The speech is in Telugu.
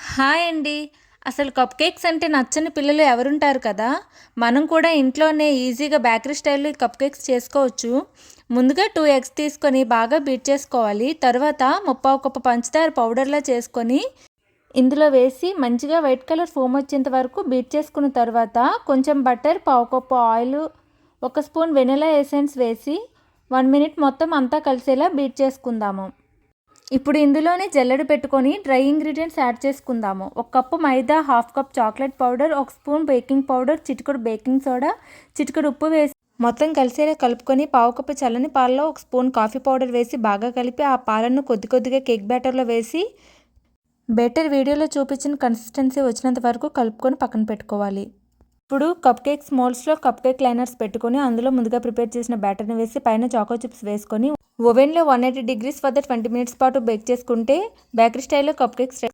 హాయ్ అండి. అసలు కప్ కేక్స్ అంటే నచ్చని పిల్లలు ఎవరుంటారు కదా! మనం కూడా ఇంట్లోనే ఈజీగా బేకరీ స్టైల్‌లో ఈ కప్ కేక్స్ చేసుకోవచ్చు. ముందుగా 2 ఎగ్స్ తీసుకొని బాగా బీట్ చేసుకోవాలి. తరువాత ముప్పావు కప్పు పంచదార పౌడర్‌లా చేసుకొని ఇందులో వేసి మంచిగా వైట్ కలర్ ఫోమ్ వచ్చేంత వరకు బీట్ చేసుకున్న తర్వాత కొంచెం బటర్, పావు కప్పు ఆయిలు, ఒక స్పూన్ వెనిల్లా ఎసెన్స్ వేసి 1 మినిట్ మొత్తం అంతా కలిసేలా బీట్ చేసుకుందాము. ఇప్పుడు ఇందులోనే జల్లెడ పెట్టుకొని డ్రై ఇంగ్రీడియంట్స్ యాడ్ చేసుకుందాము. ఒక కప్పు మైదా, హాఫ్ కప్ చాక్లెట్ పౌడర్, ఒక స్పూన్ బేకింగ్ పౌడర్, చిటికెడు బేకింగ్ సోడా, చిటికెడు ఉప్పు వేసి మొత్తం కలిసేలా కలుపుకొని పావు కప్పు చల్లని పాలలో ఒక స్పూన్ కాఫీ పౌడర్ వేసి బాగా కలిపి ఆ పాలను కొద్ది కొద్దిగా కేక్ బ్యాటర్లో వేసి బ్యాటర్ వీడియోలో చూపించిన కన్సిస్టెన్సీ వచ్చినంత వరకు కలుపుకొని పక్కన పెట్టుకోవాలి. ఇప్పుడు కప్ కేక్స్ మోల్డ్స్లో కప్ కేక్ లైనర్స్ పెట్టుకొని అందులో ముందుగా ప్రిపేర్ చేసిన బ్యాటర్ని వేసి పైన చాకో చిప్స్ వేసుకొని ఓవెన్లో 180 డిగ్రీస్ వద్ద 20 మినిట్స్ పాటు బేక్ చేసుకుంటే బేకరీ స్టైల్లో కప్ కేక్స్